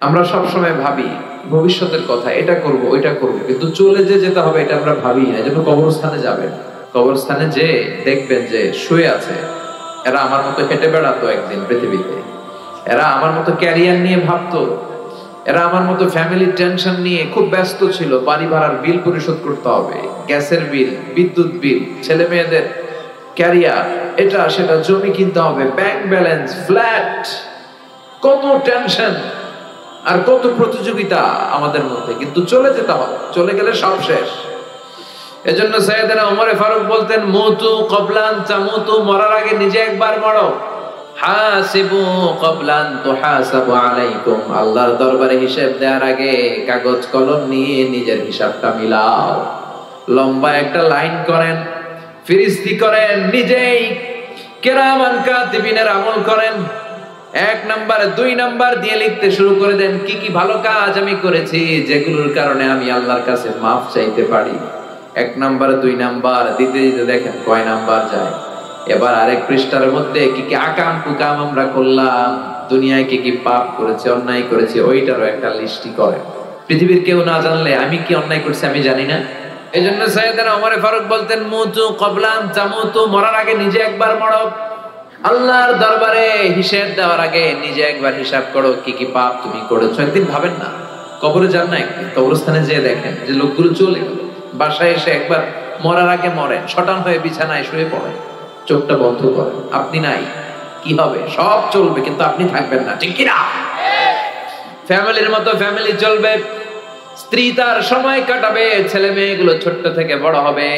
আমরা সব সময় ভাবি ভবিষ্যতের কথা, এটা করব ওইটা করব, কিন্তু চলে যে যেতে হবে এটা আমরা ভাবি না। এজন্য কবরস্থানে যাবেন, কবরস্থানে যে দেখবেন যে শুয়ে আছে এরা আমার মতো হেঁটে বেড়াতো একদিন পৃথিবীতে, এরা আমার মতো ক্যারিয়ার নিয়ে ভাবতো, এরা আমার মতো ফ্যামিলির টেনশন নিয়ে খুব ব্যস্ত ছিল। বাড়ি ভাড়ার বিল পরিশোধ করতে হবে, গ্যাসের বিল, বিদ্যুৎ বিল, ছেলে মেয়েদের ক্যারিয়ার, এটা সেটা, জমি কিনতে হবে, ব্যাংক ব্যালেন্স, ফ্ল্যাট, কত টেনশন আর কত প্রতিযোগিতা আমাদের মধ্যে। কিন্তু চলে যেতে হবে, চলে গেলে সব শেষ। এজন্য সাইয়েদনা ওমর ফারুক বলতেন, মুতু ক্বাবলান তামুতু, মরার আগে নিজে একবার মরো। হাসিবু ক্বাবলান তুহাসাবু আলাইকুম, আল্লাহর দরবারে হিসাব দেওয়ার আগে কাগজ কলম নিয়ে নিজের হিসাবটা মিলাও। লম্বা একটা লাইন করেন, ফিরিস্তি করেন, নিজেই কিরামান কাতিবিনের আমল করেন। 1 নাম্বার 2 নাম্বার দিয়ে লিখতে শুরু করে দেন, কি কি ভালো কাজ আমি করেছি যেগুলোর কারণে আমি আল্লাহর কাছে মাফ চাইতে পারি। 1 নাম্বার 2 নাম্বার দিতে দিতে দেখেন কয় নাম্বার যায়। এবার আরেক পৃষ্ঠার মধ্যে কি কি আকাম কুকাম আমরা করলাম, দুনিয়ায় কি কি পাপ করেছি, অন্যায় করেছি, ওইটারও একটা লিস্টি করেন। পৃথিবীর কেউ না জানলে আমি কি অন্যায় করছি আমি জানি না। এজন্য সাইয়েদনা ওমর ফারুক বলতেন, মুতু ক্বাবলান তামুতু, মরার আগে নিজে একবার মরো। আল্লাহর দরবারে হিসাব দেওয়ার আগে নিজে একবার হিসাব করো, কি কি পাপ তুমি করেছো। একদিন ভাবেন না, কবরে যান না, একদিন কবরস্থানে যেয়ে দেখেন যে লোকগুলো চলে গেল, বাসায় এসে একবার মরার আগে মরেন, শটান হয়ে বিছানায় শুয়ে পড়েন, চোখটা বন্ধ করেন, আপনি নাই, কি হবে? সব চলবে কিন্তু আপনি থাকবেন না, ঠিক কিনা? ফ্যামিলির মতো ফ্যামিলি চলবে, স্ত্রী তার সময় কাটাবে, ছেলে মেয়েগুলো ছোট্ট থেকে বড় হবে,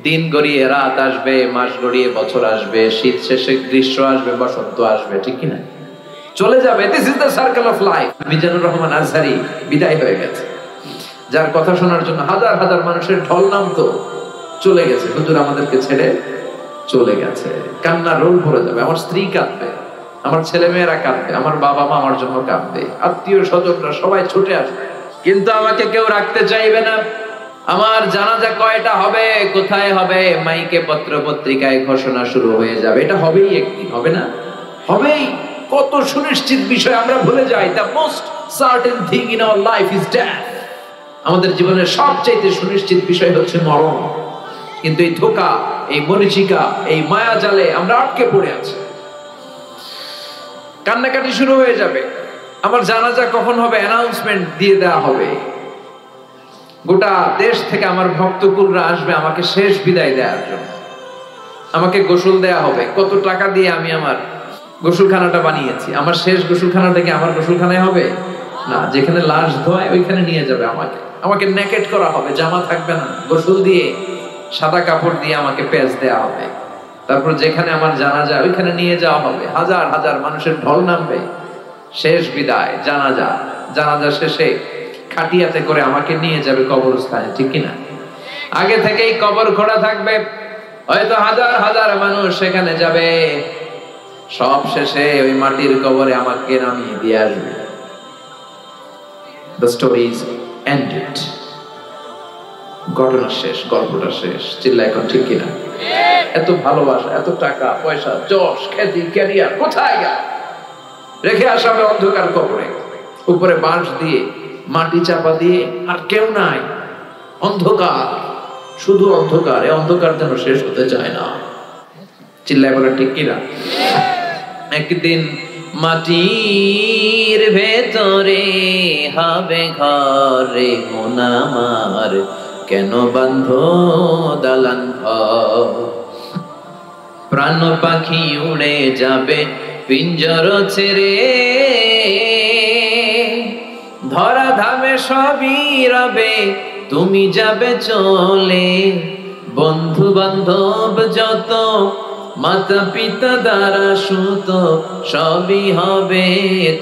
দিন গড়িয়ে রাত আসবে, মাস গড়িয়ে বছর আসবে, শীত শেষে গ্রীষ্ম আসবে, বসন্ত আসবে, ঠিক কিনা? চলে যাবে। This is the circle of life. Mizanur Rahman Azhari বিদায় হয়ে গেছে, যার কথা শোনার জন্য হাজার হাজার মানুষের ঢল নামতো, চলে গেছে। হুজুর আমাদেরকে ছেড়ে চলে গেছে। কান্নার রোল ভরে যাবে, আমার স্ত্রী কাঁদবে, আমার ছেলে মেয়েরা কাঁদবে, আমার বাবা মা আমার জন্য কাঁদবে, আত্মীয় স্বজনরা সবাই ছুটে আসবে, কিন্তু আমাকে কেউ রাখতে চাইবে না। আমার জানাজা কয়টা হবে, কোথায় হবে, মাইকে পত্র পত্রিকায় ঘোষণা শুরু হয়ে যাবে। এটা হবেই একদিন, হবে না? হবেই। কত সুনিশ্চিত বিষয় আমরা ভুলে যাই। The most certain thing in our life is death. আমাদের জীবনের সবচেয়ে সুনিশ্চিত বিষয় হচ্ছে মরণ। কিন্তু এই ধোঁকা, এই মরিচিকা, এই মায়া জালে আমরা আটকে পড়ে আছি। কান্নাকাটি শুরু হয়ে যাবে। আমার জানাজা কখন হবে অ্যানাউন্সমেন্ট দিয়ে দেওয়া হবে, গোটা দেশ থেকে আমার ভক্তকুলরা আসবে আমাকে শেষ বিদায় দেওয়ার জন্য। আমাকে গোসল দেয়া হবে। কত টাকা দিয়ে আমি আমার গোসলখানাটা বানিয়েছি, আমার শেষ গোসলখানাটা কি আমার গোসলখানায় হবে না, যেখানে লাশ ধোয় ওইখানে নিয়ে যাবে আমাকে। আমাকে নেকেট করা হবে, জামা থাকবে না, গোসল দিয়ে সাদা কাপড় দিয়ে আমাকে পেঁচ দেয়া হবে। তারপর যেখানে আমার জানাজা ওইখানে নিয়ে যাওয়া হবে, হাজার হাজার মানুষের ঢল নামবে। শেষ বিদায়, জানাজা, জানাজা শেষে খাটিয়াতে করে আমাকে নিয়ে যাবে কবরস্থানে, ঠিক কিনা? আগে থেকেই কবর খোঁড়া থাকবে, হয়তো হাজার হাজার মানুষ সেখানে যাবে। সব শেষে ওই মাটির কবরে আমাকে নামিয়ে দিয়ে আসবে। The story is ended. ঘটনা শেষ, গল্পটা শেষ। চিল্লা এখন, ঠিক কিনা? এত ভালোবাসা, এত টাকা পয়সা, যশ খ্যাতি, ক্যারিয়ার কোথায় গেল? রেখে আসা হবে অন্ধকার কবরে, উপরে বাঁশ দিয়ে মাটি চাপা দিয়ে, আর কেউ নাই, অন্ধকার, শুধু অন্ধকার। এই অন্ধকার যেন শেষ হতে চায় না। চিল্লায় বলে, ঠিক কিনা? একদিন মাটির ভেতরে হবে ঘরে মন আমার, কেন বান্ধ দালান ঘর? প্রাণ পাখি উড়ে যাবে পিঞ্জর ছেড়ে, ধরা ধামে সবই রবে, তুমি যাবে চলে। বন্ধু বান্ধব যত, মাতা পিতা দ্বারা সুত, সবই হবে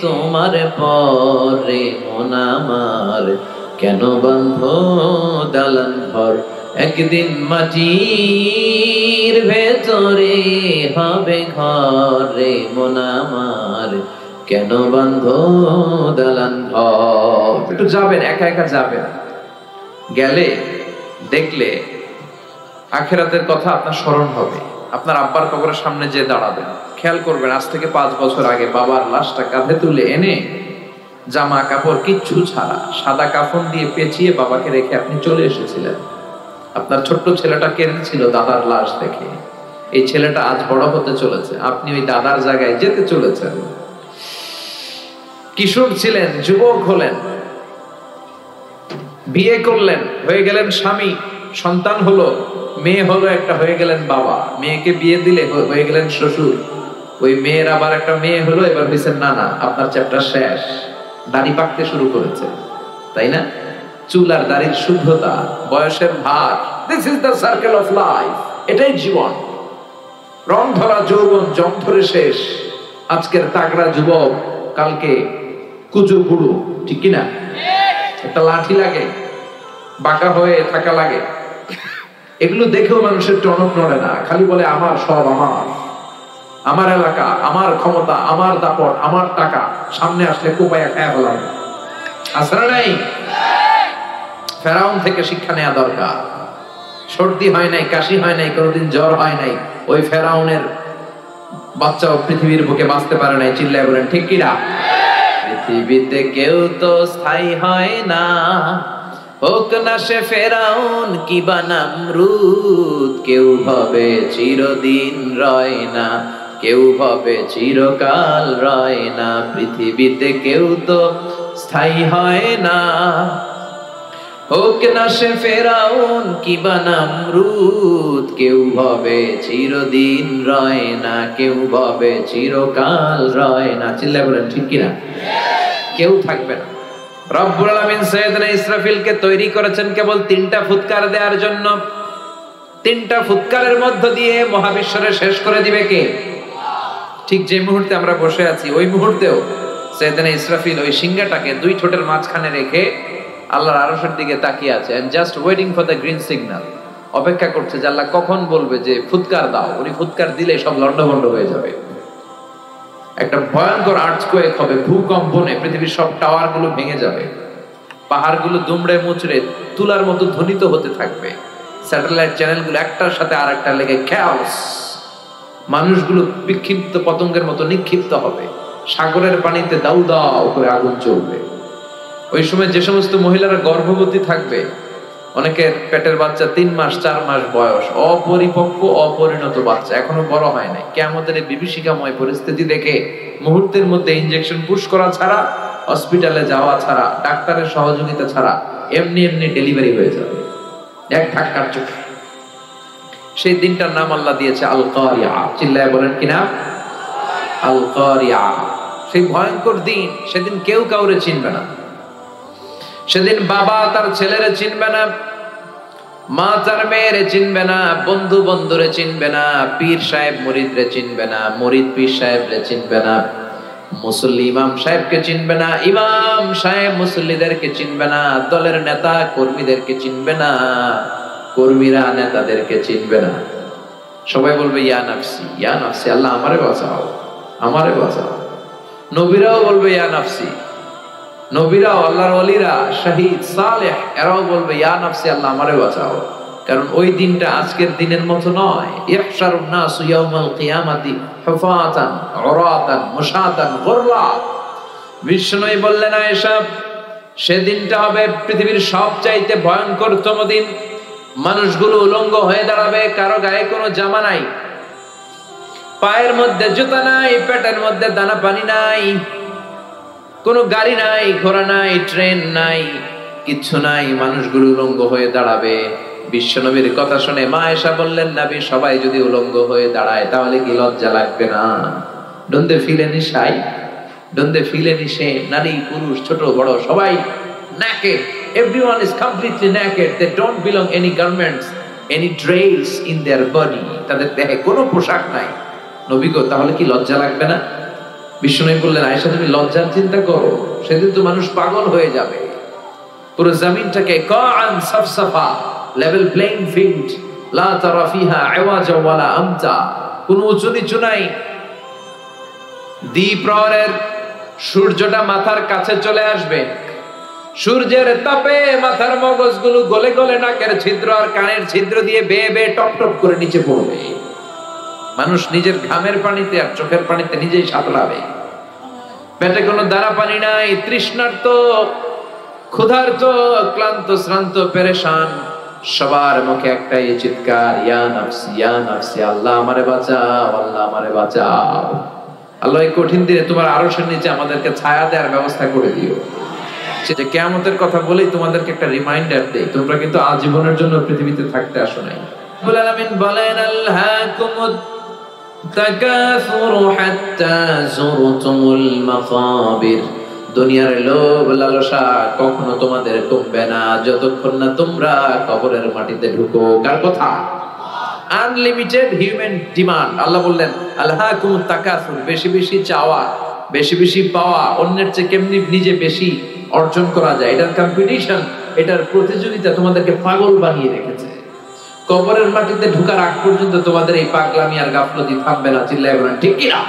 তোমার পরে মন আমার, কেন বান্ধ দালান ঘর? একদিন মাটির ভেতরে হবে ঘরে মন আমার, কেন বান্ধ দালান ঘর? একটু যাবেন, একা একা যাবেন, গেলে দেখলে আখিরাতের কথা আপনার স্মরণ হবে। আপনার আব্বার কবরের সামনে যে দাঁড়াবেন, খেয়াল করবেন আজ থেকে 5 বছর আগে বাবার লাশটা কাঁধে তুলে এনে জামা কাপড় কিচ্ছু ছাড়া সাদা কাফন দিয়ে পেঁচিয়ে বাবাকে রেখে আপনি চলে এসেছিলেন। আপনার ছোট্ট ছেলেটা কেঁদেছিল দাদার লাশ দেখে। এই ছেলেটা আজ বড় হতে চলেছে, আপনি ওই দাদার জায়গায় যেতে চলেছেন। কিশোর ছিলেন, যুবক হলেন, বিয়ে করলেন, হয়ে গেলেন স্বামী, সন্তান হলো, মেয়ে হলো একটা, হয়ে গেলেন বাবা। মেয়েকে বিয়ে দিলে হয়ে গেলেন শ্বশুর। ওই মেয়ের আবার একটা মেয়ে হলো, এবার হয়েছেন নানা। আপনার চ্যাপ্টার শেষ। দাড়ি পাকতে শুরু করেছে, তাই না? চুল আর দাড়ির শুদ্ধতা, বয়সের ভার, this is the circle of life. এটাই জীবন। রং ধরা যৌবন জং ধরে শেষ। আজকের তাগড়া যুবক কালকে কুচু বুড়ো, ঠিক কিনা? একটা লাঠি লাগে, বাঁকা হয়ে থাকা লাগে। এগুলো দেখেও মানুষের টনক নড়ে না, খালি বলে আমার সব আমার, আমার এলাকা, আমার ক্ষমতা, আমার দাপট, আমার টাকা। সামনে আসলে কোপায়া খায়া ফেলাম। আসরা নাই? ফেরাউন থেকে শিক্ষা নেওয়া দরকার। সর্দি হয় নাই, কাশি হয় নাই, কোনোদিন জ্বর হয় নাই, ওই ফেরাউনের বাচ্চাও পৃথিবীর বুকে বাঁচতে পারে নাই। চিল্লায় বলেন ঠিক কিনা? পৃথিবীতে কেউ তো স্থায়ী হয় না, হোক না সে ফেরাউন কিবা নমরুদ। কেউ ভাবে চিরদিন রয় না, কেউ ভাবে চিরকাল রয় না। পৃথিবীতে কেউ তো স্থায়ী হয় না, হোক না সে ফেরাউন কিবা নমরুদ। কেউ ভাবে চিরদিন রয় না, কেউ ভাবে চিরকাল রয় না। চিল্লায় বলেন ঠিক কিনা? কেউ থাকবে না। রব্বুল আলামিন সাইয়েদনা ইসরাফিলকে তৈরি করেছেন কেবল 3টা ফুৎকার দেওয়ার জন্য। 3টা ফুৎকারের মধ্য দিয়ে মহাবিশ্বরে শেষ করে দিবে কে? ঠিক যে মুহূর্তে আমরা বসে আছি, ওই মুহূর্তেও সাইয়েদনা ইসরাফিল ওই সিংহাটাকে 2 ঠোঁটের মাঝখানে রেখে আল্লাহর আরশের দিকে তাকিয়ে আছে, and just waiting for the green signal. অপেক্ষা করছে যে আল্লাহ কখন বলবে যে ফুৎকার দাও। উনি ফুৎকার দিলে সব লন্ডভন্ড হয়ে যাবে। একটা ভয়ঙ্কর আর্থকোয়েক হবে, ভূকম্পনে পৃথিবীর সব টাওয়ার গুলো ভেঙে যাবে, পাহাড় গুলো দুমড়ে মুচড়ে তুলার মতো ধ্বনিত হতে থাকবে, স্যাটেলাইট চ্যানেল গুলো একটার সাথে আর একটা লেগে খ্যাওস, মানুষগুলো বিক্ষিপ্ত পতঙ্গের মতো নিক্ষিপ্ত হবে, সাগরের পানিতে দাউ দাউ করে আগুন জ্বলবে। ওই সময় যে সমস্ত মহিলারা গর্ভবতী থাকবে, অনেকের পেটের বাচ্চা 3 মাস 4 মাস বয়স, অপরিপক্ক অপরিণত বাচ্চা, এখনো বড় হয় নাই। কিয়ামতের এই বিভীষিকাময় পরিস্থিতি দেখে মুহূর্তের মধ্যে ইনজেকশন পুশ করা ছাড়া, হসপিটালে যাওয়া ছাড়া, ডাক্তারের সহযোগিতা ছাড়া এমনি এমনি ডেলিভারি হয়ে যাবে এক ধাক্কার চোখে। সেই দিনটার নাম আল্লাহ দিয়েছে আল কারিয়া। চিল্লায় বলেন কিনা? আল কারিয়া। সেই ভয়ঙ্কর দিন, সেদিন কেউ কাউরে চিনবে না। সেদিন বাবা তার ছেলেরে চিনবে না, মা তার মেয়েরে চিনবে না, বন্ধু বন্ধুরে চিনবে না, পীর সাহেব মুরিদরে চিনবে না, মুরিদ পীর সাহেবরে চিনবে না, মুসল্লি ইমাম সাহেবকে চিনবে না, ইমাম সাহেব মুসল্লিদেরকে চিনবে না, দলের নেতা কর্মীদেরকে চিনবে না, কর্মীরা নেতাদেরকে চিনবে না। সবাই বলবে ইয়া নাফসি, ইয়া নাফসি, আল্লাহ আমারে বাঁচাও, আমারে বাঁচাও। নবীরাও বলবে ইয়া নাফসি, নবীরাও, আল্লাহর ওলিরা, শহীদ, সালেহ, এরাও বলবে ইয়া নাফসি, আল্লাহ আমারে বাঁচাও। কারণ ওই দিনটা আজকের দিনের মতো নয়। ইহশারুন নাসু ইয়াউমাল কিয়ামাতি হুফাতান উরাতান মুশাতান গুরলা। বিষ্ণুই বললেন আয়েশা, সেদিনটা হবে পৃথিবীর সবচাইতে ভয়ঙ্করতম দিন। মানুষগুলো উলঙ্গ হয়ে দাঁড়াবে, কারো গায়ে কোনো জামা নাই, পায়ের মধ্যে জুতা নাই, পেটের মধ্যে দানা পানি নাই, কোনো গাড়ি নাই, ঘোড়া নাই, ট্রেন নাই, কিচ্ছু নাই। মানুষগুলো উলঙ্গ হয়ে দাঁড়াবে। বিশ্বনবীর কথা শুনে মা আয়েশা বললেন, নবী, সবাই যদি উলঙ্গ হয়ে দাঁড়ায় তাহলে কি লজ্জা লাগবে না? Don't they feel any shy? Don't they feel any shame? নারী পুরুষ ছোট বড় সবাই naked. Everyone is completely naked. They don't belong any garments, any dress in their body. তাদের দেহে কোনো পোশাক নাই। নবী গো, তাহলে কি লজ্জা লাগবে না? বিষ্ণু বললেন, আয়েশা, তুমি লজ্জার চিন্তা করো, সেদিন তো মানুষ পাগল হয়ে যাবে। পুরো জমিনটাকে কাআন সাফসাফা, লেভেল প্লেইং ফিল্ড, লা তারা ফিহা আওয়াজা ওয়ালা আমতা, কোনো উঁচু নিচু নাই। দ্বিপ্রহরের সূর্যটা মাথার কাছে চলে আসবে, সূর্যের তাপে মাথার মগজগুলো গলে গলে নাকের ছিদ্র আর কানের ছিদ্র দিয়ে বেয়ে বেয়ে টপ টপ করে নিচে পড়বে। মানুষ নিজের ঘামের পানিতে আর চোখের পানিতে নিজেই সাঁতরাবে। পেটে কোনো দানা পানি নাই, তৃষ্ণার্ত, ক্ষুধার্ত, ক্লান্ত, শ্রান্ত, পেরেশান, সবার মুখে একটাই চিৎকার, ইয়া নাফসি ইয়া নাফসি, আল্লাহ আমারে বাঁচাও, আল্লাহ আমারে বাঁচাও। আল্লাহ এই কঠিন দিনে তোমার আরশের নিচে আমাদেরকে ছায়া দেওয়ার ব্যবস্থা করে দিও। যে কিয়ামতের কথা বলেই তোমাদেরকে একটা রিমাইন্ডার দেই, তোমরা কিন্তু আজীবনের জন্য পৃথিবীতে থাকতে আসো নাই। রব্বুল আলামিন বলেন, আলহাকুমুত তাকাসুরু হাত্তা যুরতুমুল মাকাবির, দুনিয়ার লোভ লালসা কখনো তোমাদের কমবে না যতক্ষণ না তোমরা কবরের মাটিতে ঢুকো। কার কথা? Unlimited human demand. আল্লাহ বললেন, আলহাকুমুত তাকাসুর, বেশি বেশি চাওয়া, বেশি বেশি পাওয়া, অন্যের চেয়ে কেমনি নিজে বেশি অর্জন করা যায়, এটার কম্পিটিশন, এটার প্রতিযোগিতা তোমাদেরকে পাগল বানিয়ে রেখেছে। কবরের মাটিতে ঢোকার আগ পর্যন্ত তোমাদের এই পাগলামি আর গাফলতি থামবে না। চিল্লায় বলেন ঠিক কিনা?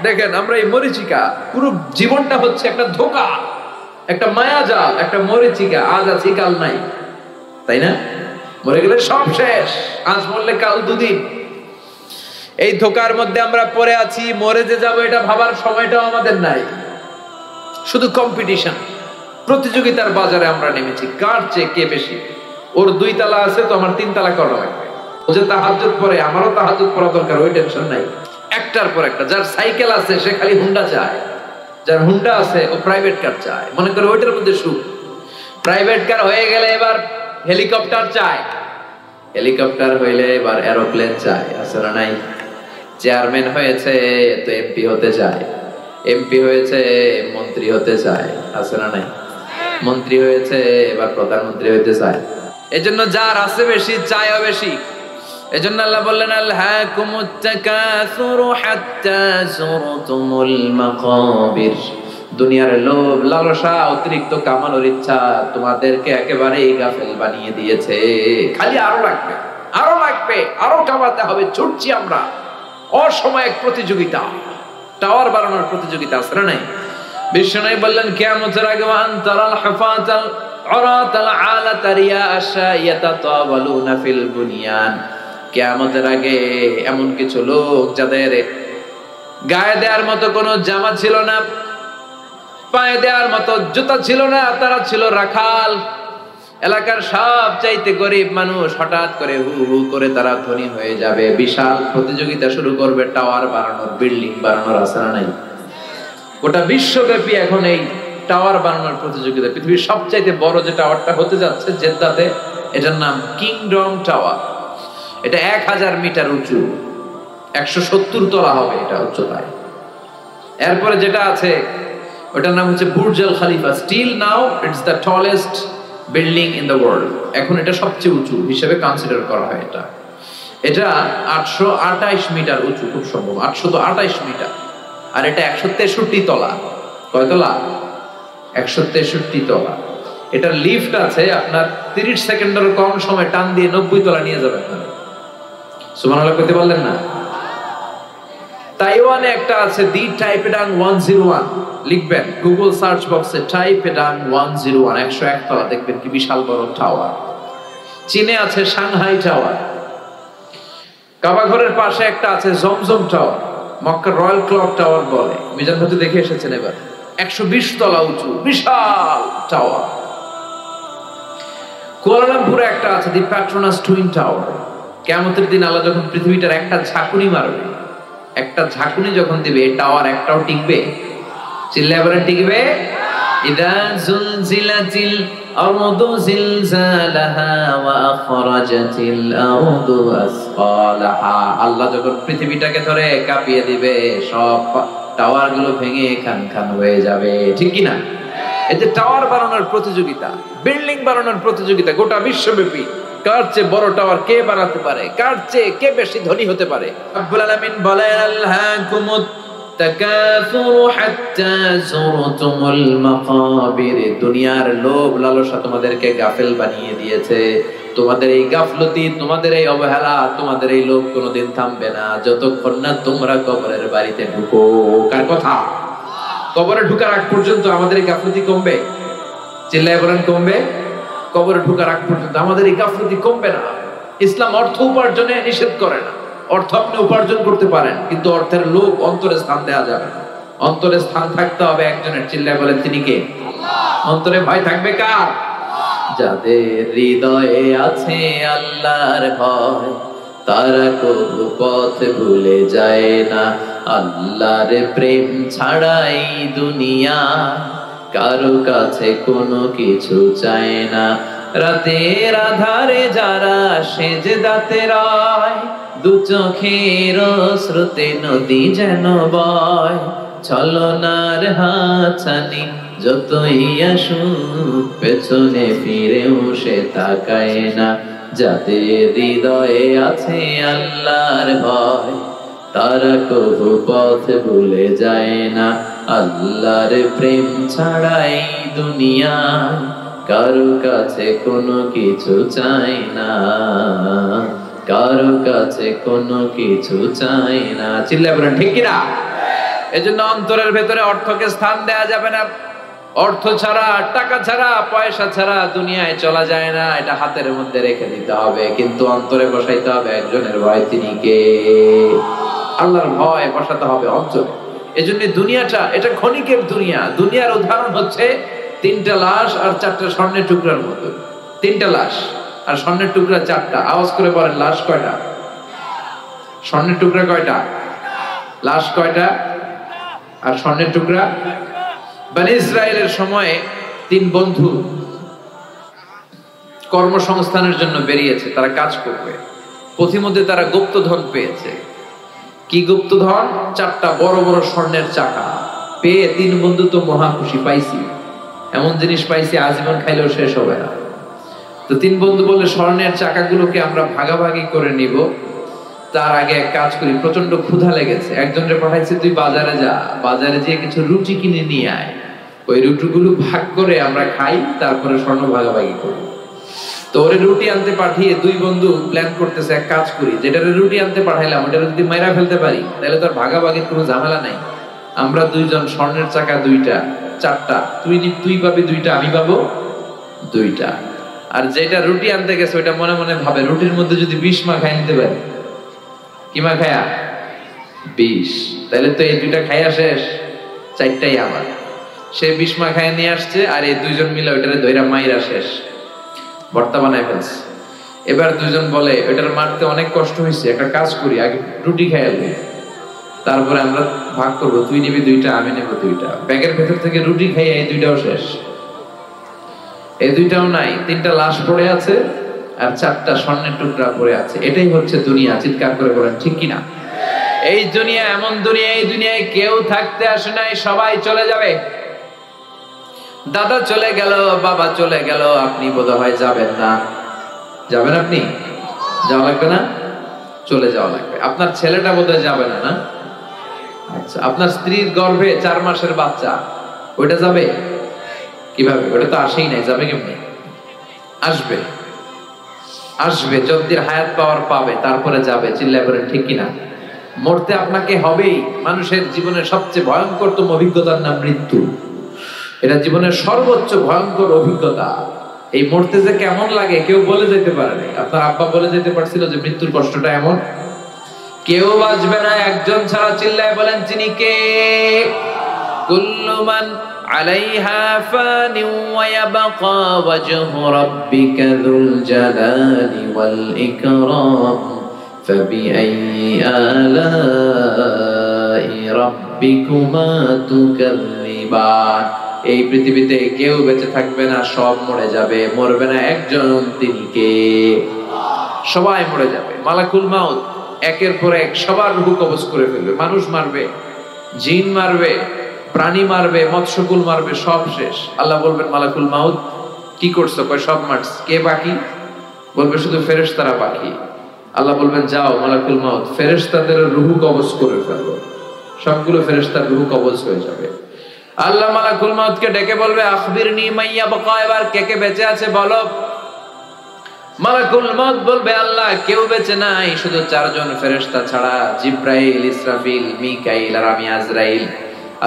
দেখেন, আমরা এই মরিচিকা, পুরো জীবনটা হচ্ছে একটা ধোঁকা, একটা মায়াজাল, একটা মরিচিকা। আজ আছি কাল নাই, তাই না? মরে গেলে সব শেষ, আজ মরলে কাল দুদিন। এই ধোঁকার মধ্যে আমরা পড়ে আছি, মরে যে যাবো এটা ভাবার সময়টাও আমাদের নাই। শুধু কম্পিটিশন, প্রতিযোগিতার বাজারে আমরা নেমেছি, কার চেয়ে কে বেশি। ওর 2 তালা আছে তো আমার 3 তালা করা লাগবে। ও যে তাহাজ্জুদ পড়ে, আমারও তাহাজ্জুদ পড়া দরকার, ওই টেনশন নাই। একটার পর একটা। যার সাইকেল আছে সে খালি হুন্ডা চায়, যার হুন্ডা আছে ও প্রাইভেট কার চায়, মনে করে ওইটার মধ্যে সুখ। প্রাইভেট কার হয়ে গেলে এবার হেলিকপ্টার চায়, হেলিকপ্টার হইলে এবার এরোপ্লেন চায়, আছে না নাই? চেয়ারম্যান হয়েছে তো এমপি হতে চায়, এমপি হয়েছে মন্ত্রী হতে চায়, আছে না নাই? মন্ত্রী হয়েছে এবার প্রধানমন্ত্রী হতে চায়। এজন্য যার আছে বেশি চায়ও বেশি। এজন্য আল্লাহ বললেন, আলহাকুমুত তাকাসুরু হাত্তা যুরতুমুল মাকাবির, দুনিয়ার লোভ লালসা, অতিরিক্ত কামানোর ইচ্ছা তোমাদেরকে একেবারেই গাফেল বানিয়ে দিয়েছে। খালি আরো লাগবে, আরো লাগবে, আরো কামাতে হবে, ছুটছি আমরা। অসময়ে প্রতিযোগিতা, টাওয়ার বানানোর প্রতিযোগিতা, আছে না নাই? বিশ্বনবী বললেন, কিয়ামতের আগে ওয়ান তারাল হাফাতাল উরাতাল আলাতা রিয়াশা ইয়াতাতাওয়ালুনা ফিল বুনিয়ান, কিয়ামতের আগে এমন কিছু লোক যাদের গায়ে দেওয়ার মতো কোনো জামা ছিল না, পায়ে দেওয়ার মতো জুতা ছিল না, তারা ছিল রাখাল। এলাকার সব চাইতে গরিব মানুষ হঠাৎ করে হু হু করে তারা ধনী হয়ে যাবে। বিশাল প্রতিযোগিতা শুরু করবে টাওয়ার বানানোর, বিল্ডিং বানানোর, আছে না নাই? গোটা বিশ্বব্যাপী এখন এই টাওয়ার বানানোর প্রতিযোগিতা। পৃথিবীর সবচাইতে বড় যে টাওয়ারটা হতে যাচ্ছে জেদ্দাতে, এটার নাম কিংডম টাওয়ার। এটা 1000 মিটার উঁচু, 170 তলা হবে এটা উচ্চতায়। এরপরে যেটা আছে ওটার নাম হচ্ছে Burj Al Khalifa. Still now it's the tallest building in the world. এখন এটা সবচেয়ে উঁচু হিসেবে কনসিডার করা হয়। এটা 828 মিটার উঁচু, খুব সম্ভব 828 মিটার। আর এটা 163 তলা। কয় তলা? 163 তলা। এটার লিফট আছে, আপনার 30 সেকেন্ডের কম সময় টান দিয়ে 90 তলা নিয়ে যাবে। সুবহানাল্লাহ কইতে পারলেন না? তাইওয়ানে একটা আছে দি টাইপেডাং 101, লিখবেন গুগল সার্চ বক্সে টাইপেডাং 101, 101 তলা, দেখবেন কি বিশাল বড় টাওয়ার। চীনে আছে সাংহাই টাওয়ার। কাবা ঘরের পাশে একটা আছে জমজম টাওয়ার, মক্কার রয়্যাল ক্লক টাওয়ার বলে। মিজান ভাই দেখে এসেছেন এবার, 120 তলা উঁচু, বিশাল টাওয়ার। কুয়ালালামপুরে একটা আছে দি প্যাট্রোনাস টুইন টাওয়ার। কিয়ামতের দিন আল্লাহ যখন পৃথিবীটার একটা ঝাঁকুনি মারবে, একটা ঝাঁকুনি যখন দিবে, এই টাওয়ার একটাও টিকবে? চিল্লায় বলেন টিকবে? ইদা জুলজিলাতিল আরদু জিলজালাহা ওয়া আখরাজাতিল আরদু আসফালাহা। আল্লাহ যখন পৃথিবীটাকে ধরে কাঁপিয়ে দিবে, সব টাওয়ার গুলো ভেঙে খান খান হয়ে যাবে, ঠিক কি না? এই যে টাওয়ার বানানোর প্রতিযোগিতা, বিল্ডিং বানানোর প্রতিযোগিতা গোটা বিশ্বব্যাপী, কার চেয়ে বড় টাওয়ার কে বানাতে পারে, কার চেয়ে কে বেশি ধনী হতে পারে। রব্বুল আলামিন বলেন, আলহাকুমুত তাকাসুরু হাত্তা যুরতুমুল মাকাবির, দুনিয়ার লোভ লালসা তোমাদেরকে গাফেল বানিয়ে দিয়েছে। তোমাদের এই গাফলতি, তোমাদের এই অবহেলা, তোমাদের এই লোভ কোনোদিন থামবে না যতক্ষণ না তোমরা কবরের বাড়িতে ঢুকো। কার কথা? কবরে ঢুকার আগ পর্যন্ত আমাদের এই গাফলতি কমবে? চিল্লায় বলেন কমবে? কবরে ঢুকার আগ পর্যন্ত আমাদের এই গাফলতি কমবে না। ইসলাম অর্থ উপার্জনে নিষেধ করে না। অর্থ আপনি উপার্জন করতে পারেন, কিন্তু অর্থের লোভ অন্তরে স্থান দেওয়া যাবে না। অন্তরে স্থান থাকতে হবে একজনের, চিল্লায় বলেন তিনি কে? অন্তরে ভয় থাকবে কার? যাদের হৃদয়ে আছে আল্লাহর ভয়, তারা কবু পথ ভুলে যায় না। আল্লাহর প্রেম ছাড়াই দুনিয়া কারো কাছে কোনো কিছু চায় না। রাতের আধারে যারা সেজদাতে রয়, দু চোখের স্রোতে নদী যেন বয়। ছলনার হাতছানি যতই আসুক, পেছনে ফিরেও সে তাকায় না। যাদের হৃদয়ে আছে আল্লাহর ভয়, তারা কবু পথ ভুলে যায় না। আল্লাহর প্রেম ছাড়াই দুনিয়া কারো কাছে কোনো কিছু চায় না, কারো কাছে কোনো কিছু চায় না। চিল্লায় বলেন ঠিক কিনা? এজন্য অন্তরের ভেতরে অর্থকে স্থান দেয়া যাবে না। অর্থ ছাড়া, টাকা ছাড়া, পয়সা ছাড়া দুনিয়ায় চলা যায় না। এটা হাতের মধ্যে রেখে দিতে হবে, কিন্তু অন্তরে বসাইতে হবে একজনের ভয়, তিনি কে? আল্লাহর ভয় বসাতে হবে অন্তরে। এজন্য দুনিয়াটা এটা ক্ষণিকের দুনিয়া। দুনিয়ার উদাহরণ হচ্ছে 3টা লাশ আর 4টা স্বর্ণের টুকরার মতো। 3টা লাশ আর স্বর্ণের টুকরা 4টা। আওয়াজ করে বলেন, লাশ কয়টা? স্বর্ণের টুকরা কয়টা? লাশ কয়টা? আর স্বর্ণের টুকরা? বনি ইসরায়েলের সময়ে 3 বন্ধু কর্মসংস্থানের জন্য বেরিয়েছে, তারা কাজ করবে। পথিমধ্যে তারা গুপ্তধন পেয়েছে। কি গুপ্তধন? 4টা বড় বড় স্বর্ণের চাকা পেয়ে 3 বন্ধু তো মহা খুশি, পাইছি, এমন জিনিস পাইছি আজীবন খাইলেও শেষ হবে না। তো 3 বন্ধু বলে, স্বর্ণের চাকাগুলোকে আমরা ভাগাভাগি করে নিব, তার আগে এক কাজ করি, প্রচন্ড ক্ষুধা লেগেছে। একজনকে পাঠাইছে, তুই বাজারে যা, বাজারে যেয়ে কিছু রুটি কিনে নিয়ে আয়, ওই রুটিগুলো ভাগ করে আমরা খাই, তারপরে স্বর্ণ ভাগাভাগি করি। তো ওরে রুটি আনতে পাঠিয়ে 2 বন্ধু প্ল্যান করতেছে, এক কাজ করি, যেটারে রুটি আনতে পাঠাইলাম ওটা যদি মাইরা ফেলতে পারি তাহলে তোর ভাগাভাগির কোনো ঝামেলা নাই। আমরা 2 জন, স্বর্ণের চাকা 2টা, 4টা, তুই পাবি 2টা, আমি পাবো 2টা। আর যেটা রুটি আনতে গেছে ওইটা মনে মনে ভাবে, রুটির মধ্যে যদি 20 মাখাই নিতে পারি। কি মাখায়া? 20। তাহলে তো এই 2টা খাইয়া শেষ, 4টাই আমার। সে 20 মাখায় নিয়ে আসছে, আর এই 2 জন মিলে ওইটারে ধইরা মাইরা শেষ, ভর্তা বানায় ফেলছে। এবার 2 জন বলে, ওইটার মারতে অনেক কষ্ট হয়েছে, একটা কাজ করি, আগে রুটি খাইয়া লই, তারপরে আমরা ভাগ করবো, তুই নিবি 2টা, আমি নেব 2টা। ব্যাগের ভেতর থেকে রুটি খাইয়া এই 2টাও শেষ, এই 2টাও নাই। 3টা লাশ পড়ে আছে আর 4টা স্বর্ণের টুকরা পড়ে আছে। এটাই হচ্ছে দুনিয়া। চিৎকার করে বলেন ঠিক কিনা? এই দুনিয়া এমন দুনিয়া, এই দুনিয়ায় কেউ থাকতে আসে নাই, সবাই চলে যাবে। দাদা চলে গেল, বাবা চলে গেল, আপনি বোধহয় যাবেন না। যাবেন? আপনি যাওয়া লাগবে না? চলে যাওয়া লাগবে। আপনার ছেলেটা বোধহয় যাবে না, না? আচ্ছা, আপনার স্ত্রীর গর্ভে 4 মাসের বাচ্চা, ওইটা যাবে কিভাবে? ওটা তো আসেই নাই, যাবে কেমনি? আসবে, আসবে, যতদিন হায়াত পাওয়ার পাবে তারপরে যাবে। চিল্লায় বলেন ঠিক কিনা? মরতে আপনাকে হবেই। মানুষের জীবনের সবচেয়ে ভয়ঙ্করতম অভিজ্ঞতার নাম মৃত্যু। এটা জীবনের সর্বোচ্চ ভয়ঙ্কর অভিজ্ঞতা। এই মরতে যে কেমন লাগে কেউ বলে যেতে পারে না। আপনার আব্বা বলে যেতে পারছিল যে মৃত্যুর কষ্টটা এমন? কেউ বাঁচবে না একজন ছাড়া। চিল্লায় বলেন তিনি কে? কুল্লু মান আলাইহা ফানি ওয়া ইয়াবকা ওয়াজহু রাব্বিকা যুল জালালি ওয়াল ইকরাম ফাবিআইয়ি আলাই রাব্বিকুমা তুকাযযিবান। এই পৃথিবীতে কেউ বেঁচে থাকবে না, সব মরে যাবে। মরবে না একজন, তিনি কে? সবাই মরে যাবে। মালাকুল মাউত একের পর এক সবার রূহ কবজ করে ফেলবে। মানুষ মারবে, জিন মারবে, প্রাণী মারবে, মৎস্যকুল মারবে, সব শেষ। আল্লাহ বলবেন, মালাকুল মাউত কি করছো? কয় সব মারছ। কে বাকি? বলবে শুধু ফেরেশতারা বাকি। আল্লাহ বলবেন, যাও মালাকুল মাউত ফেরেশতাদের রূহ কবজ করে ফেলো। সবগুলো ফেরেশতার রূহ কবজ হয়ে যাবে। আল্লাহ মালাকুল মাউতকে ডেকে বলবে, আখবিরনি মাইয়া বাকা, এবার কে কে বেঁচে আছে বলো। মালাকুল মাউত বলবে, আল্লাহ কেউ বেঁচে নাই, শুধু 4 জন ফেরেশতা ছাড়া, জিব্রাইল, ইসরাফিল, মিকাইল আর আমি আজরাইল।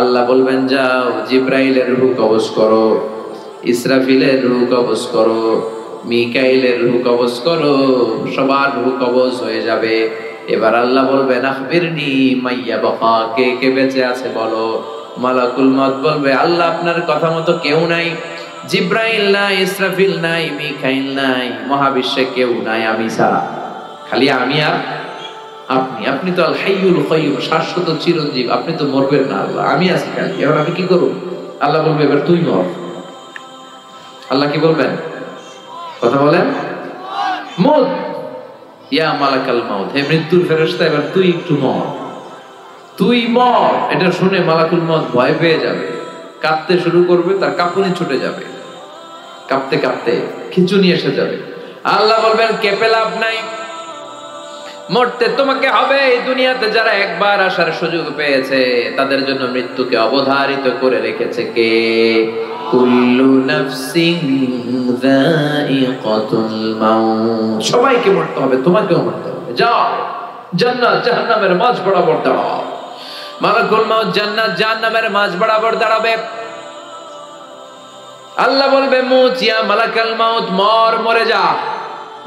আল্লাহ বলবেন, যাও জিব্রাইলের রূহ কবজ করো, ইসরাফিলের রূহ কবজ করো, মিকাইলের রূহ কবজ করো, সবার রূহ কবজ হয়ে যাবে। এবার আল্লাহ বলবেন, আখবিরনি মাইয়া বাকা, কে কে বেঁচে আছে বলো। মালাকুল মউত বলবে আল্লাহ আপনার কথা মতো কেউ নাই, জিব্রাইল নাই, ইসরাফিল নাই, মিকাইল নাই, মহাবিশ্বে কেউ নাই আমি ছাড়া, খালি আমি আর আপনি। আপনি তো আল হাইয়ুল কাইয়্যুম, শাশ্বত চিরঞ্জীব, আপনি তো মরবেন না আল্লাহ, আমি আছি খালি, এবার আমি কি করব? আল্লাহ বলবে এবার তুই মর। আল্লাহ কি বলবেন? কথা বলেন, মত ইয়া মালাকাল মাউত, হে মৃত্যুর ফেরেশতা এবার তুই একটু মর, তুই মর। এটা শুনে মালাকুল মউত ভয় পেয়ে যাবে, কাঁপতে শুরু করবে, তার কাঁপুনি ছুটে যাবে, কাঁপতে কাঁপতে খিঁচুনি এসে যাবে। আল্লাহ বলবেন কেঁপে লাভ নাই, মরতে তোমাকে হবে। এই দুনিয়াতে যারা একবার আসার সুযোগ পেয়েছে তাদের জন্য মৃত্যুকে অবধারিত করে রেখেছে কে? কুল্লু নাফসিন যায়িকাতুল মাউত, সবাইকে মরতে হবে, তোমাকেও মরতে হবে। যাও জান্নাত জাহান্নামের মাঝ বরাবর দাঁড়াও। মালাকুল মউত জান্নাত জাহান্নামের মাঝ বরাবর দাঁড়াবে। আল্লাহ বলবে মুত ইয়া মালাকাল মাউত, মর, মরে যা।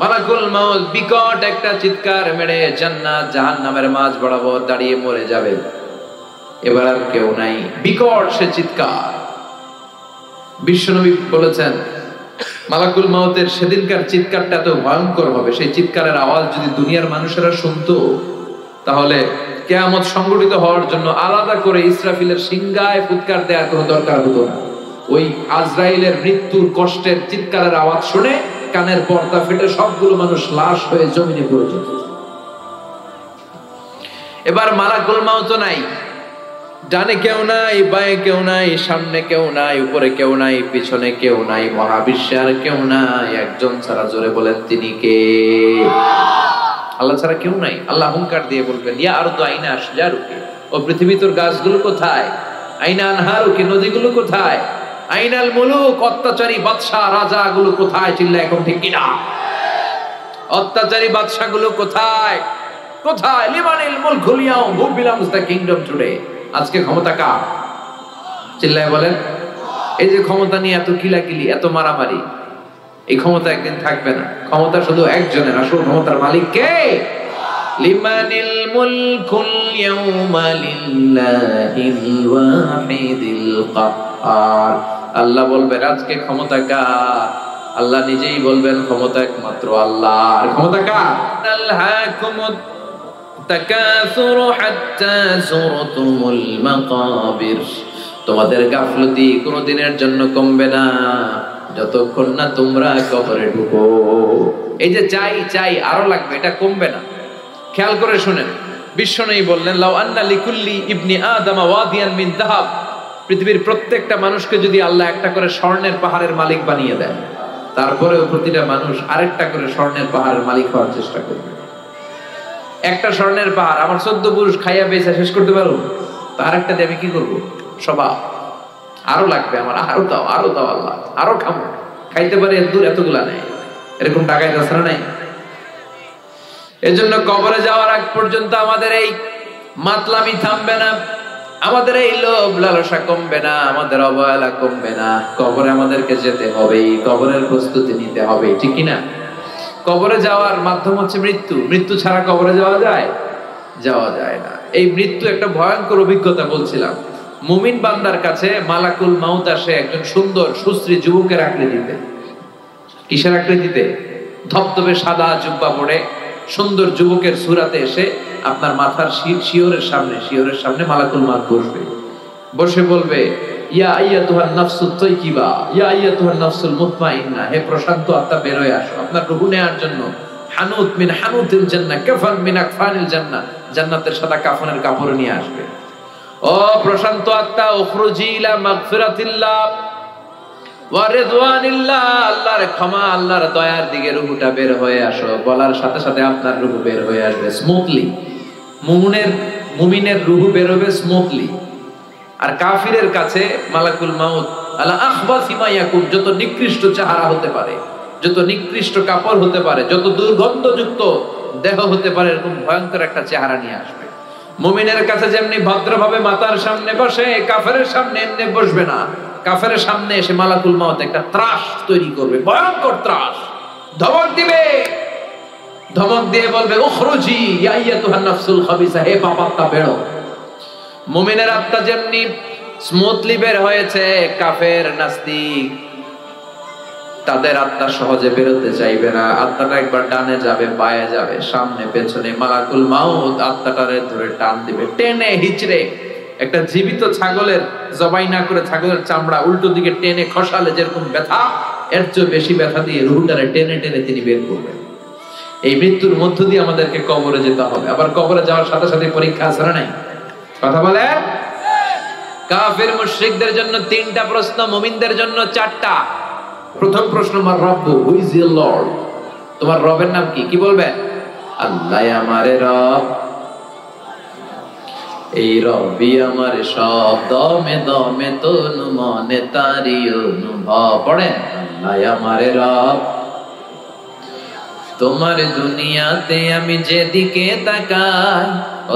মালাকুল মউত বিকট একটা চিৎকার মেরে জান্নাত জাহান্নামের মাঝ বরাবর দাঁড়িয়ে মরে যাবে। এবার আর কেউ নাই, বিকট সে চিৎকার। বিশ্বনবী বলেছেন মালাকুল মউতের সেদিনকার চিৎকারটা এত ভয়ঙ্কর হবে, সেই চিৎকারের আওয়াজ যদি দুনিয়ার মানুষেরা শুনতো তাহলে কিয়ামত সংগঠিত হওয়ার জন্য আলাদা করে ইসরাফিলের সিংহায় ফুৎকার দেওয়ার কোনো দরকার হতো না। ওই আজরাইলের মৃত্যুর কষ্টের চিৎকারের আওয়াজ শুনে কানের পর্দা ফেটে সবগুলো মানুষ লাশ হয়ে জমিনে পড়ে যেত। এবার মালাকুল মউত নাই, ডানে কেউ নাই, বাঁয়ে কেউ নাই, সামনে কেউ নাই, উপরে কেউ নাই, পিছনে কেউ নাই, মহাবিশ্বে আর কেউ নাই, একজন ছাড়া। জোরে বলেন তিনি কে? আল্লাহ ছাড়া কেউ নাই। আল্লাহ হুঙ্কার দিয়ে বলবেন ইয়া আরদু আইনা আশজারুকি, ও পৃথিবী তোর গাছগুলো কোথায়? আইনা আনহারুকি, নদীগুলো কোথায়? আইনাল মুলুক, অত্যাচারী বাদশা রাজাগুলো কোথায়? চিল্লা এখন ঠিক কিনা? অত্যাচারী বাদশাগুলো কোথায়? কোথায়? লিমানিল মুলকুল ইয়াউম, who belongs the kingdom today. আজকে ক্ষমতা কার? চিল্লায় বলেন। এই যে ক্ষমতা নিয়ে এত কিলাকিলি, এত মারামারি, এই ক্ষমতা একদিন থাকবে না। ক্ষমতা শুধু একজনের, আসল ক্ষমতার মালিক কে? লিমানিল মুলকুল ইয়াউমা লিল্লাহিল ওয়াহিদিল কাহ্হার। আল্লাহ বলবেন আজকে ক্ষমতা কার? আল্লাহ নিজেই বলবেন ক্ষমতা একমাত্র আল্লাহর। ক্ষমতা কার? আলহাকুমুত তাকাসুরু হাত্তা যুরতুমুল মাকাবির, তোমাদের গাফলতি কোনদিনের জন্য কমবে না যতক্ষণ না তোমরা কবরে ঢুকো। এই যে চাই চাই আরো লাগবে, এটা কমবে না। খেয়াল করে শুনেন, বিশ্বনবী বললেন লাউ আন্না লিকুল্লি ইবনি আদম ওয়াদিয়ান মিন যাহাব, পৃথিবীর প্রত্যেকটা মানুষকে যদি আল্লাহ একটা করে স্বর্ণের পাহাড়ের মালিক বানিয়ে দেয়, তারপরেও প্রতিটা মানুষ আরেকটা করে স্বর্ণের পাহাড়ের মালিক হওয়ার চেষ্টা করবে। একটা স্বর্ণের পাহাড় আমার 14 পুরুষ খাইয়া বেচা শেষ করতে পারবো, তার একটা দিয়ে আমি কি করবো? স্বভাব আরো লাগবে আমার, আরো দাও, আরো দাও আল্লাহ, আরো খাবো। খাইতে পারে দূর এতগুলা নেই, এরকম টাকায় তাছাড়া নাই। এজন্য কবরে যাওয়ার আগ পর্যন্ত আমাদের এই মাতলামি থামবে না, আমাদের এই লোভ লালসা কমবে না, আমাদের অবহেলা কমবে না। কবরে আমাদেরকে যেতে হবে, কবরের প্রস্তুতি নিতে হবে, ঠিক কিনা? কবরে যাওয়ার মাধ্যম হচ্ছে মৃত্যু। মৃত্যু ছাড়া কবরে যাওয়া যায়? যাওয়া যায় না। এই মৃত্যু একটা ভয়ঙ্কর অভিজ্ঞতা। বলছিলাম মুমিন বান্দার কাছে মালাকুল মাউত আসে একজন সুন্দর সুশ্রী যুবকের আকৃতিতে। কিসের আকৃতিতে? ধবধবে সাদা জুব্বা পরে সুন্দর যুবকের সুরাতে এসে আপনার মাথার শিয়রের সামনে মালাকুল মাউত বসবে। বসে বলবে ইয়া আইয়াতুহান নাফসুত তাইয়্যিবা, ইয়া আইয়াতুহান নাফসুল মুতমাইন্না, হে প্রশান্ত আত্মা বের হয়ে আসো আপনার রূহ নেয়ার জন্য। হানুত মিন হানুতিল জান্নাহ, কাফান মিন আকফানিল জান্নাহ, জান্নাতের সাদা কাফনের কাপড় নিয়ে আসবে। ও প্রশান্ত আত্মা, উখরুজি ইলা মাগফিরাতিল্লাহ ওয়া রিদওয়ানিল্লাহ, আল্লাহর ক্ষমা, আল্লাহর দয়ার দিকে রূহটা বের হয়ে আসো। বলার সাথে সাথে আপনার রূহ বের হয়ে আসবে স্মুথলি। মুমিনের রূহ বের হবে স্মুথলি। আর কাফিরের কাছে মালাকুল মাউত আলা আখবাসি মা ইয়াকুন, যত নিকৃষ্ট চেহারা হতে পারে, যত নিকৃষ্ট কাপড় হতে পারে, যত দুর্গন্ধযুক্ত দেহ হতে পারে, এরকম ভয়ঙ্কর একটা চেহারা নিয়ে আসবে। মুমিনের কাছে যেমনি ভদ্রভাবে মাতার সামনে বসে, কাফেরের সামনে এমনি বসবে না। কাফেরের সামনে এসে মালাকুল মাউত একটা ত্রাস তৈরি করবে, ভয়ঙ্কর ত্রাস। ধমক দিবে, ধমক দিয়ে বলবে উখরুজি ইয়া আইয়াতুহান নাফসুল খাবিসা, হে পাপাত্মা বেরো। মুমিনের আত্মা যেমনি স্মুথলি বের হয়েছে। কাফের নাস্তিক তাদের আত্মা সহজে বেরোতে চাইবে না। আত্মাটা একবার ডানে যাবে, বায়ে যাবে, সামনে পেছনে, মালাকুল মাউত আত্মাটারে ধরে টান দিবে, টেনে হিচড়ে। একটা জীবিত ছাগলের জবাই না করে ছাগলের চামড়া উল্টো দিকে টেনে খসালে যেরকম ব্যথা, এর চেয়ে বেশি ব্যথা দিয়ে রুহটারে টেনে টেনে তিনি বের করবেন। এই মৃত্যুর মধ্য দিয়ে আমাদেরকে কবরে যেতে হবে। আবার কবরে যাওয়ার সাথে সাথে পরীক্ষা আছে না নাই? কথা বলে। কাফির মুশরিকদের জন্য 3টা প্রশ্ন, মুমিনদের জন্য 4টা। প্রথম প্রশ্ন, মার রব্বু, হু ইজ ইওর লর্ড? তোমার রবের নাম কি? কি বলবে? আল্লাহ আমারে রব, এই রবি আমার সব, দমে দমে তনু মনে তারি অনুভব। পড়েন, আল্লাহ আমারে রব, তোমার দুনিয়াতে আমি যেদিকে তাকাই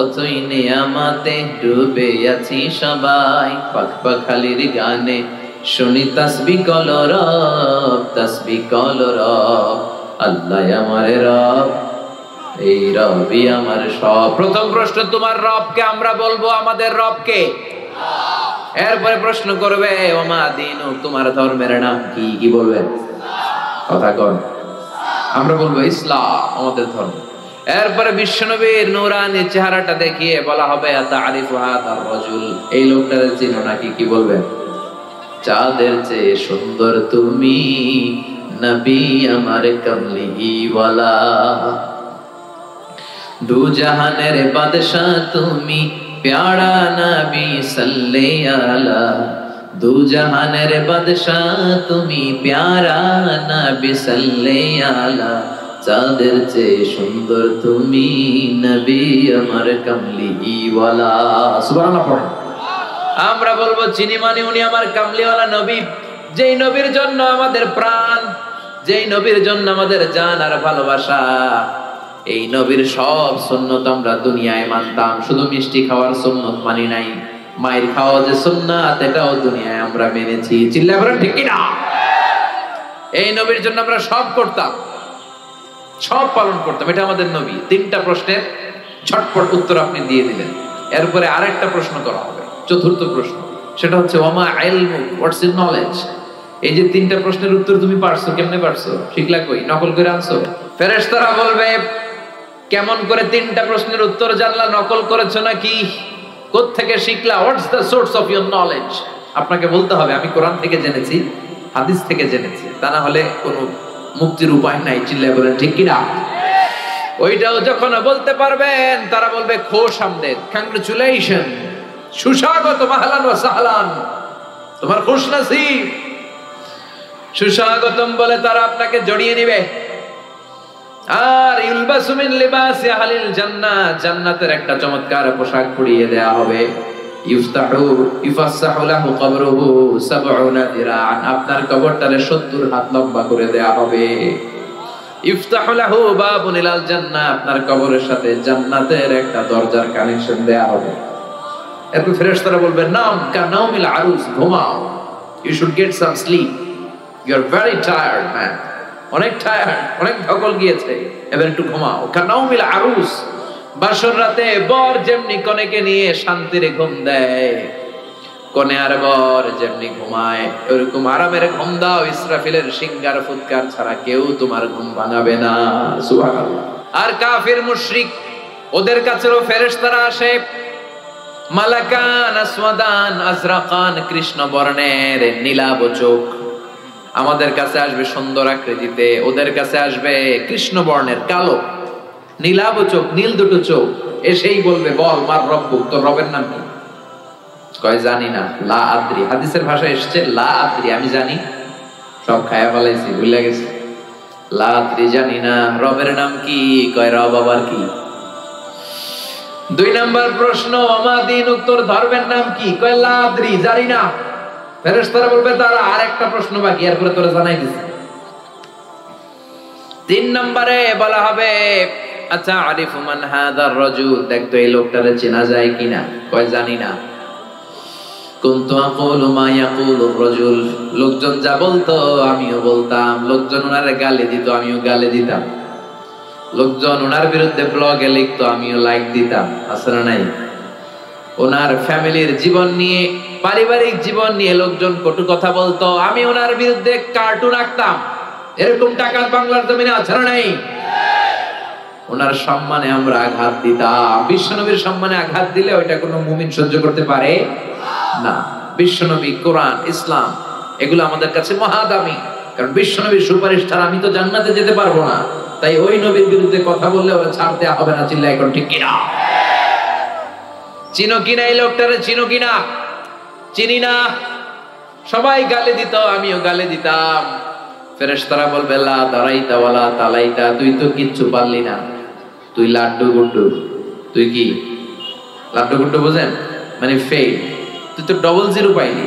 অতই নিয়ামতে ডুবে আছি সবাই। পাখ পাখালির গানে শুনি তাসবিহ কলরব, তাসবিহ কলরব, আল্লাহ আমার রব, এই রবই আমার সব। প্রথম প্রশ্ন, তোমার রবকে? আমরা বলবো আমাদের রবকে। এরপরে প্রশ্ন করবে, ওমা দীনু, তোমার ধর্মের নাম কি? কি বলবে? কথা কর। আমরা বলবো ইসলাম আমাদের ধর্ম। এরপরে বিশ্বনবীর নূরানি চেহারাটা দেখিয়ে বলা হবে, আতারিফু হাদার রাজুল, এই লোকটারে চিনো নাকি? কি বলবেন? চাঁদের চেয়ে সুন্দর তুমি, নবী আমার কমলি ওয়ালা, দু জাহানের বাদশাহ তুমি, প্যারা নবী সাল্লাল্লাহু আলা, দু জাহানের বাদশাহ তুমি, প্যারা নবী সাল্লাল্লাহু আলা, চাঁদের চেয়ে সুন্দর তুমি, নবী আমার কমলি ওয়ালা। সুবহানাল্লাহ। আমরা বলবো চিনি মানে উনি আমার কামলিওয়ালা নবী, যেই নবীর জন্য আমাদের প্রাণ, যেই নবীর জন্য আমাদের জান আর ভালোবাসা। এই নবীর সব সুন্নত আমরা দুনিয়ায় মানতাম, শুধু মিষ্টি খাওয়ার সুন্নত মানি নাই। মায়ের খাওয়া যে সুন্নাত, এটাও দুনিয়ায় আমরা মেনেছি। চিল্লায় বলেন ঠিক কি না? এই নবীর জন্য আমরা সব করতাম, সব পালন করতাম। এটা আমাদের নবী। 3টা প্রশ্নের ঝটপট উত্তর আপনি দিয়ে দিলেন। এরপরে আরেকটা প্রশ্ন করা হবে, চতুর্থ প্রশ্ন, সেটা হচ্ছে ওয়ামা ইলমু, হোয়াটস ইউর নলেজ? এই যে 3টা প্রশ্নের উত্তর তুমি পারছো, কেমনে পারছো? শিখলা কই? নকল করে আনছো? ফেরেশতারা বলবে, কেমন করে 3টা প্রশ্নের উত্তর জানলা? নকল করেছো নাকি? কোত্থেকে শিখলা? What's the source of your knowledge? আপনাকে বলতে হবে আমি কোরআন থেকে জেনেছি, হাদিস থেকে জেনেছি, তা না হলে কোনো মুক্তির উপায় নাই। চিল্লায় বলেন ঠিক কি না? ওইটাও যখন বলতে পারবেন, তারা বলবে খোশ আমদেদ, কংগ্রেচুলেশন, সুস্বাগত, মাহলান ওয়া সাহলান, তোমার খুশ নসিব, সুস্বাগতম বলে তারা আপনাকে জড়িয়ে নেবে। আর ইলবাসু মিন লিবাসি আহলিল জান্নাহ, জান্নাতের একটা চমৎকার পোশাক পরিয়ে দেয়া হবে। ইউফাসসাহু লাহু কবরুহু 70 দিরান, আপনার কবরটারে 70 হাত লম্বা করে দেয়া হবে। ইফতাহু লাহু বাবুন ইলাল জান্নাহ, আপনার কবরের সাথে জান্নাতের একটা দরজার কানেকশন দেয়া হবে। এরপর ফেরেশতারা বলবে, নাম কানাউমিল আরুস, ঘুমাও, you should get some sleep, you are very tired man, অনেক টায়ার্ড, অনেক ধকল গিয়েছে, এবার একটু ঘুমাও। কানাউমিল আরুস, বাসর রাতে বর যেমনি কনেকে নিয়ে শান্তিরে ঘুম দেয়, কনে আর বর যেমনি ঘুমায়, ওরকম আরামের ঘুম দাও। ইসরাফিলের সিংগার ফুৎকার ছাড়া কেউ তোমার ঘুম ভাঙাবে না। সুবহানাল্লাহ। আর কাফির মুশরিক, ওদের কাছেও ফেরেশতারা আসে, মালাকান আসওয়াদান আজরাকান, কৃষ্ণ বর্ণের নীলাভ চোখ। আমাদের কাছে আসবে সুন্দর আকৃতিতে, ওদের কাছে আসবে কৃষ্ণ বর্ণের কালো, নীলাভ চোখ, নীল দুটো চোখ। এসেই বলবে, বল মার রব্বুক, তোর রবের নাম কি? কয় জানি না, লা আদ্রি। হাদিসের ভাষায় এসেছে লা আদ্রি, আমি জানি, সব খায়া ফেলাইছি, ভুলে গেছি, লা আদ্রি, জানি না। রবের নাম কি? কয় রব আবার কি? 2 নাম্বার প্রশ্ন, ওমা দীনুক, তোর ধর্মের নাম কি? কয় লা আদ্রি, জানি না। ফেরেশতারা বলবে, তারা আরেকটা প্রশ্ন বাকি, এরপরে তোরা জানাই দিছি। 3 নম্বরে বলা হবে, আচ্ছা আরিফু মান হাদার রাজুল, দেখতো এই লোকটারে চেনা যায় কিনা? কয় জানি না। কুনতু আকুলু মা ইয়াকুলুর রাজুল, লোকজন যা বলতো আমিও বলতাম, লোকজন ওনারে গালি দিত আমিও গালি দিতাম, লোকজন ওনার বিরুদ্ধে ব্লগে লিখতো আমিও লাইক দিতাম। আছে না নাই? ওনার ফ্যামিলির জীবন নিয়ে পারিবারিক জীবন নিয়ে লোকজন কটু কথা বলতো, আমি ওনার বিরুদ্ধে কার্টুন আঁকতাম। এরকম টাকা বাংলার জমিনে আছে না নাই? ওনার সম্মানে আমরা আঘাত দিতাম। বিশ্বনবীর সম্মানে আঘাত দিলে ওইটা কোনো মুমিন সহ্য করতে পারে না। বিশ্বনবী, কোরআন, ইসলাম এগুলো আমাদের কাছে মহাদামি। কারণ বিশ্বনবীর সুপারিশ ছাড়া আমি তো জান্নাতে যেতে পারবো না। তাই ওই নবীর বিরুদ্ধে কথা বললে ওরা ছাড় দেওয়া হবে না। চিল্লা এখন ঠিক কিনা? চিনো কিনা এই লোকটারে? চিনো কিনা? চিনি না। সবাই গালি দিত, আমিও গালি দিতাম। ফেরেশতারা বলবে লা দারাইতা ওয়ালা তালাইতা, তুই তো কিচ্ছু পারলি না, তুই লাড্ডু গুড্ডু। তুই কি লাড্ডু গুড্ডু বোঝেন? মানে ফেল। তুই তো ডবল জিরো পাইলি।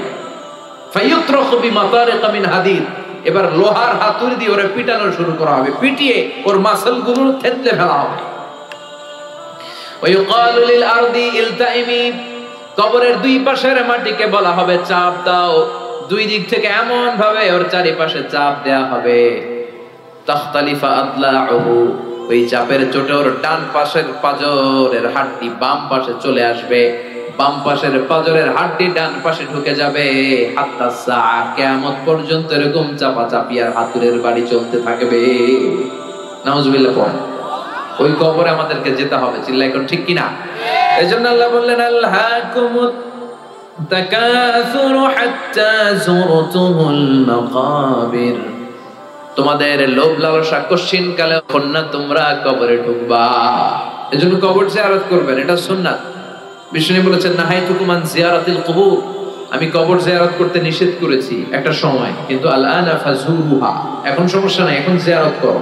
ফায়ুতরাখু বিমাতারিকা মিন হাদিদ, এবার লোহার হাতুড়ি দিয়ে ওরে পিটানো শুরু করা হবে, পিটিয়ে ওর মাসলগুলো থেতলে ফেলা হবে। ওয়ায়ুকালু লিল আরদি ইলতাইমি, কবরের দুই পাশের মাটিকে বলা হবে চাপ দাও। দুই দিক থেকে এমন ভাবে ওর চারিপাশে চাপ দেয়া হবে, তাখতালিফা আদলাউহু, ওই চাপের চোটে ওর ডান পাশের পাজরের হাড়টি বাম পাশে চলে আসবে, বাম পাশের পাজরের হাড়টি ডান পাশে ঢুকে যাবে। হাত্তা সা, কিয়ামত পর্যন্ত এরকম চাপা চাপিয়ার হাতুড়ের বাড়ি চলতে থাকবে। নাউজুবিল্লাহ পড়েন। ওই কবরে আমাদেরকে যেতে হবে। চিল্লা এখন ঠিক কিনা? এজন্য আল্লাহ বললেন আল্লাহকুমুত তাকাসুরু হাত্তা যুরতুমুল মাকাবির, তোমাদের লোভ লালসা কশিন কালে কন্যা তোমরা কবরে ঢুকবা। এজন্য কবর জিয়ারত করবেন, এটা সুন্নাত। বিষ্ণু বলেছেন নাহাইতুকুম আন জিয়ারাতিল কুবুর, আমি কবর জিয়ারত করতে নিষেধ করেছি একটা সময়, কিন্তু আলআনা ফাজুরুহা, এখন সমস্যা নাই, এখন জিয়ারত করো।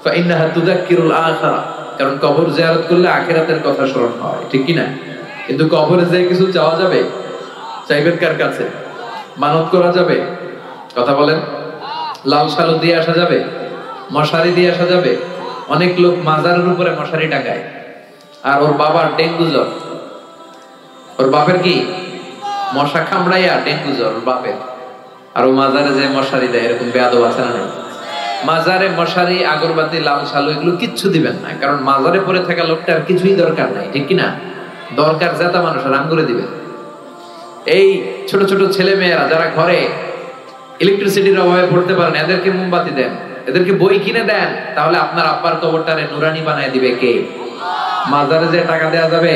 ফাইন্নাহা তুযাক্কিরুল আখিরা, কারণ কবর জিয়ারত করলে আখিরাতের কথা স্মরণ হয়। ঠিক কি না? কিন্তু কবরে যে কিছু চাওয়া যাবে? চাইবেন কার কাছে? মানত করা যাবে? কথা বলেন। লাল শালু দিয়ে আসা যাবে? মশারি দিয়ে আসা যাবে? অনেক লোক মাজারের উপরে মশারি টাকায়, আর ওর বাবার ডেঙ্গু জ্বর। ওর বাপের কি মশা কামড়াইয়া ডেঙ্গু জ্বর ওর বাপের, আর ও মাজারে যে মশারি দেয়। এরকম বেয়াদব আছে না? মাজারে মশারি, আগরবাতি, লাল শালু এগুলো কিচ্ছু দিবেন না, কারণ মাজারে পড়ে থাকা লোকটার কিছুই দরকার নাই। ঠিক কিনা? দরকার জেতা মানুষের আঙ্গুরে দিবেন। এই ছোট ছোট ছেলে মেয়েরা যারা ঘরে ইলেকট্রিসিটির অভাবে পড়তে পারেন, এদেরকে মোমবাতি দেন, এদেরকে বই কিনে দেন, তাহলে আপনার আব্বার কবরটারে নুরানি বানায় দিবে কে? মাজারে যে টাকা দেয়া যাবে?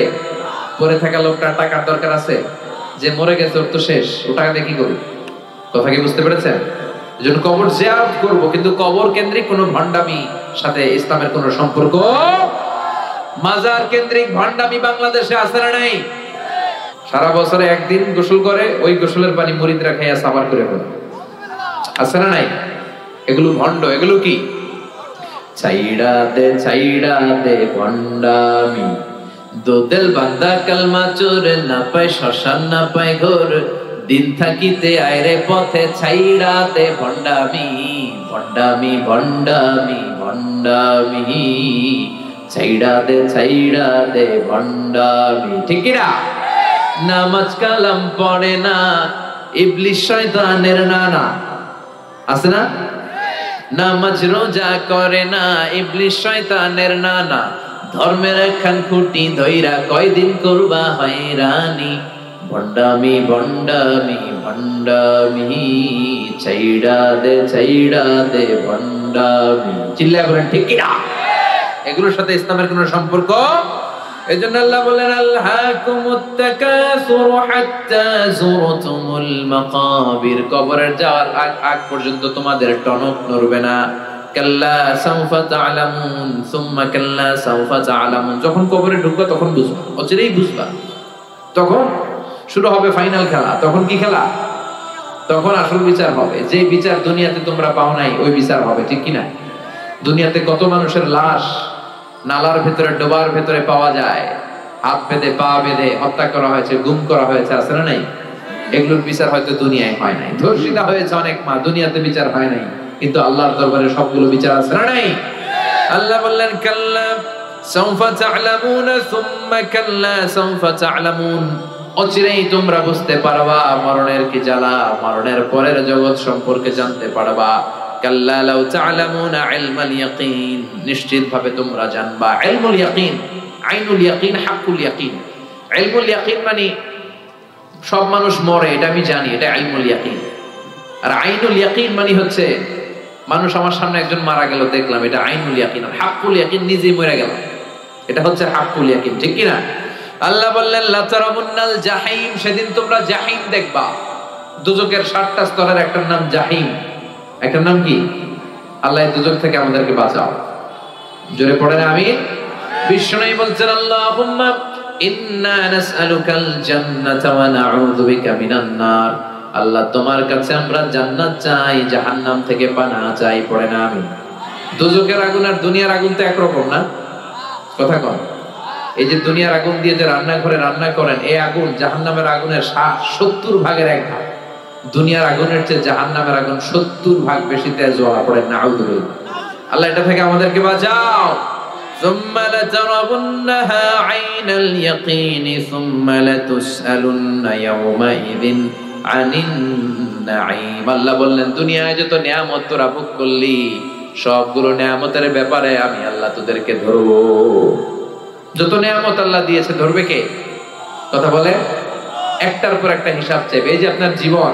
পড়ে থাকা লোকটার টাকার দরকার আছে, যে মরে গেছে ওর তো শেষ, ও টাকা দিয়ে কি করবে? কথা কি বুঝতে পেরেছেন? এজন্য কবর জিয়ারত করব, কিন্তু কবর কেন্দ্রিক কোনো ভণ্ডামি সাথে ইসলামের কোনো সম্পর্ক। মাজার কেন্দ্রিক ভণ্ডামি বাংলাদেশে আছে না নাই? সারা বছরে একদিন গোসল করে, ওই গোসলের পানি মুরিদরা খাইয়া সাবার করে ফেলে, আছে না নাই? এগুলো ভণ্ড। এগুলো কি? ছাইড়া দে ভণ্ডামি, দোদেল বান্দা কালমা চোর, না পায় শ্মশান না পায় ঘোর, দিন থাকিতে আইরে পথে ছাইড়া দে ভণ্ডামি, ভণ্ডামি ভণ্ডামি ভণ্ডামি, ছাইড়া দে ভণ্ডামি। ঠিক কিনা? নামাজ কালাম পড়ে না, ইবলিস শয়তানের নানা, আছে না? নামাজ রোজা করে না, ইবলিস শয়তানের নানা, ধর্মের একখান খুঁটি ধইরা কয়দিন করবা হয়রানি, ভণ্ডামি ভণ্ডামি ভণ্ডামি, ছাইড়া দে ভণ্ডামি। চিল্লায় বলেন ঠিক কিনা? এগুলোর সাথে ইসলামের কোনো সম্পর্ক? এজন্য আল্লাহ বলেন আলহাকুমুত তাকাসুর হাত্তা যুরতুমুল মাকাবির, কবরের যাওয়ার আগ পর্যন্ত তোমাদের টনক নড়বে না। কাল্লা সাউফা তা'লামুন সুম্মা কাল্লা সাউফা তা'লামুন, যখন কবরে ঢুকবা তখন বুঝবা, অচিরেই বুঝবা। তখন শুরু হবে ফাইনাল খেলা। তখন কি খেলা? তখন আসল বিচার হবে। যে বিচার দুনিয়াতে তোমরা পাও নাই, ওই বিচার হবে। ঠিক কিনা? দুনিয়াতে কত মানুষের লাশ নালার ভেতরে, ডোবার ভেতরে পাওয়া যায়, হাত বেঁধে পা বেঁধে হত্যা করা হয়েছে, গুম করা হয়েছে, আছে না নাই? এগুলোর বিচার হয়তো দুনিয়ায় হয় নাই। ধর্ষিতা হয়েছে অনেক মা, দুনিয়াতে বিচার হয় নাই, কিন্তু আল্লাহর দরবারে সবগুলো বিচার আছে না নাই? আল্লাহ বললেন কাল্লা সাউফা তা'লামুন সুম্মা কাল্লা সাউফা তা'লামুন, অচিরেই তোমরা বুঝতে পারবা মরণের কি জ্বালা, মরণের পরের জগৎ সম্পর্কে জানতে পারবা। কাল্লা লাউ তা'লামুনা ইলমাল ইয়াকিন, নিশ্চিতভাবে তোমরা জানবা ইলমুল ইয়াকিন, আইনুল ইয়াকিন, হাক্কুল ইয়াকিন। ইলমুল ইয়াকিন মানে সব মানুষ মরে, এটা আমি জানি, এটা ইলমুল ইয়াকিন। আর আইনুল ইয়াকিন মানে হচ্ছে মানুষ আমার সামনে একজন মারা গেল দেখলাম, এটা আইনুল ইয়াকিন। আর হাক্কুল ইয়াকিন নিজেই মরে গেল, এটা হচ্ছে হাক্কুল ইয়াকিন, ঠিক কি না? আল্লাহ বললেন লা তারাবুন্নাল জাহিম, সেদিন তোমরা জাহিম দেখবা। দুজকের 7টা স্তরের একটার নাম জাহিম, একটার নাম কি? আল্লাহ দুজক থেকে আমাদেরকে বাঁচাও, জোরে পড়েন আমিন। বিষ্ণু বলছেন আল্লাহুম্মা ইন্না নাসআলুকাল জান্নাতা ওয়া নাউযু বিকা মিনান নার। আল্লাহ তোমার কাছে আমরা জান্নাত চাই, জাহান্নাম থেকে পানাহ চাই, পড়েন আমিন। দুজকের আগুন আর দুনিয়ার আগুন তো একরকম না, কথা কন। এই যে দুনিয়ার আগুন দিয়ে যে রান্নাঘরে রান্না করেন, এই আগুন জাহান্নামের আগুনের 70 ভাগের 1 ভাগ। দুনিয়ার আগুনের চেয়ে জাহান্নামের আগুন 70 ভাগ বেশি তেজ জ্বালা, পড়েন নাউযুবিল্লাহ। আল্লাহ এটা থেকে আমাদেরকে বাঁচাও। ثم لترونها عين اليقين ثم لتسألن يومئذ عن النعيم। আল্লাহ বললেন দুনিয়ায় যত নিয়ামত তোরা ভোগ করলি, সবগুলো নিয়ামতের ব্যাপারে আমি আল্লাহ তোদেরকে ধরবো। যত নিয়ামত আল্লাহ দিয়েছে ধরবে কে? কথা বলে, একটার পর একটা হিসাব চাইবে। এই যে আপনার জীবন,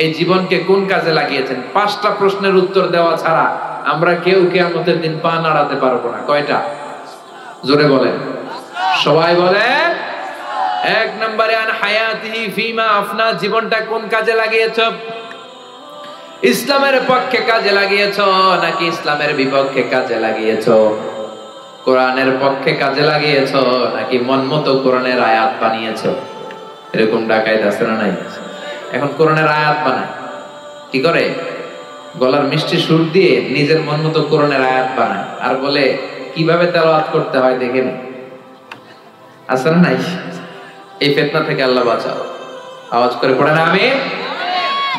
এই জীবনকে কোন কাজে লাগিয়েছেন? 5টা প্রশ্নের উত্তর দেওয়া ছাড়া আমরা কেউ কিয়ামতের দিন পা নাড়াতে পারবো না। কয়টা? জোরে বলেন, সবাই বলে। 1 নম্বরে আন হায়াতিহি ফিমা আফনা, জীবনটা কোন কাজে লাগিয়েছ? ইসলামের পক্ষে কাজে লাগিয়েছ নাকি ইসলামের বিপক্ষে কাজে লাগিয়েছ? কোরআনের পক্ষে কাজে লাগিয়েছ নাকি মন মতো কোরআনের আয়াত বানিয়েছ? এরকম ডাকাইত আছে না নাই? এখন কোরআনের আয়াত বানায়, কি করে? গলার মিষ্টি সুর দিয়ে নিজের মন মতো কোরআনের আয়াত বানায়, আর বলে কিভাবে তেলাওয়াত করতে হয় দেখে নি। আছে না নাই? এই ফিতনা থেকে আল্লাহ বাঁচাও, আওয়াজ করে পড়েন আমিন।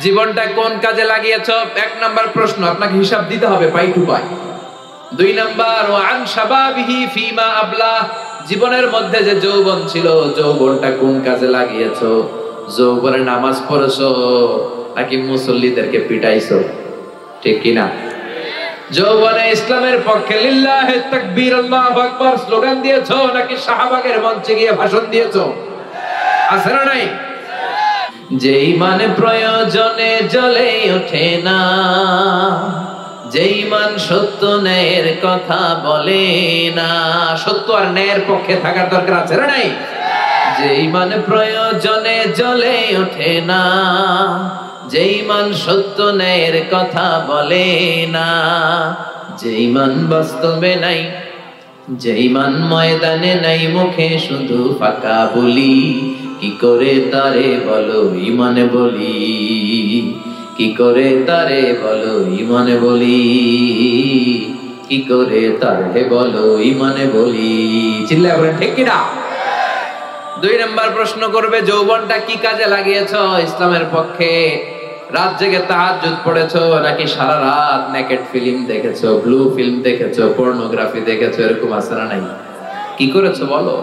জীবনটা কোন কাজে লাগিয়েছ? 1 নাম্বার প্রশ্ন, আপনাকে হিসাব দিতে হবে পাই টু পাই। 2 নাম্বার ওয়া আন শাবাবিহি ফিমা আবলা, জীবনের মধ্যে যে যৌবন ছিল, যৌবনটা কোন কাজে লাগিয়েছ? যৌবনে নামাজ পড়েছো নাকি মুসল্লিদেরকে পিটাইছো, ঠিক কি না? যৌবনে ইসলামের পক্ষে লিল্লাহি তাকবীর আল্লাহু আকবার স্লোগান দিয়েছো নাকি শাহবাগের মঞ্চে গিয়ে ভাষণ দিয়েছো? আছে না নাই? যে ঈমান প্রয়োজনে জ্বলে ওঠে না, যে ঈমান সত্য ন্যায়ের কথা বলে না। সত্য আর ন্যায়ের পক্ষে থাকার দরকার আছে না নাই? যে ঈমান প্রয়োজনে জ্বলে ওঠে না, যে ঈমান সত্য ন্যায়ের কথা বলে না, যে ঈমান বাস্তবে নাই, যে ঈমান ময়দানে নাই, মুখে শুধু ফাঁকা বলি, কি করে তারে বলো ঈমানে বলি, কি করে তারে বলো ঈমানে বলি, কি করে তারে বলো ঈমানে বলি। চিল্লায় বলেন ঠিক কি না? 2 নাম্বার প্রশ্ন করবে, যৌবনটা কি কাজে লাগিয়েছো? ইসলামের পক্ষে রাত জেগে তাহাজ্জুদ পড়েছো নাকি সারা রাত নেকেড ফিল্ম দেখেছো, ব্লু ফিল্ম দেখেছো, পর্নোগ্রাফি দেখেছো? এরকম আছে না নাই? কি করেছো বলো।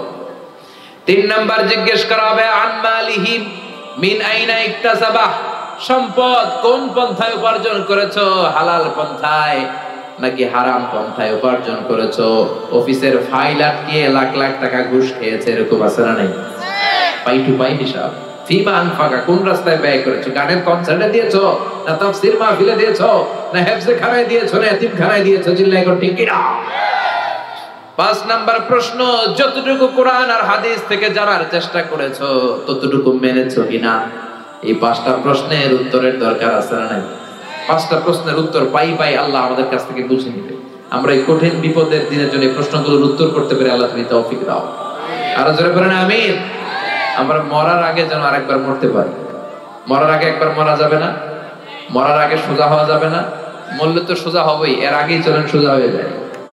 3 নাম্বার জিজ্ঞেস করা হবে আন মালিহি মিন আইনা ইকতাসাবাহ, সম্পদ কোন পন্থায় উপার্জন করেছো? হালাল পন্থায় নাকি হারাম পন্থায় উপার্জন করেছো? অফিসের ফাইল আটকে লাখ লাখ টাকা ঘুষ খেয়েছে, এরকম আছে না নাই? পাই টু পাই হিসাব। ফিমা আনফাকা, কোন রাস্তায় ব্যয় করেছো? গানের কনসার্টে দিয়েছো না তাফসীর মাহফিলে দিয়েছো না হেফজে খানায় দিয়েছো না এতিমখানায় দিয়েছো? চিল্লায় এখন ঠিক কি না? 5 নাম্বার প্রশ্ন, যতটুকু কোরআন আর হাদিস থেকে জানার চেষ্টা করেছো ততটুকু মেনেছো কিনা? এই 5টা প্রশ্নের উত্তরের দরকার আছে না নাই? 5টা প্রশ্নের উত্তর পাই পাই আল্লাহ আমাদের কাছ থেকে বুঝে নিবে। আমরা এই কঠিন বিপদের দিনের জন্য এই প্রশ্নগুলোর উত্তর করতে পেরে আল্লাহ তুমি তৌফিক দাও। আরো জোরে বলেন আমিন। আমরা মরার আগে যেন আরেকবার মরতে পারি। মরার আগে একবার মরা যাবে না, মরার আগে সোজা হওয়া যাবে না। মরলে তো সোজা হবেই, এর আগেই চলেন সোজা হয়ে যায়।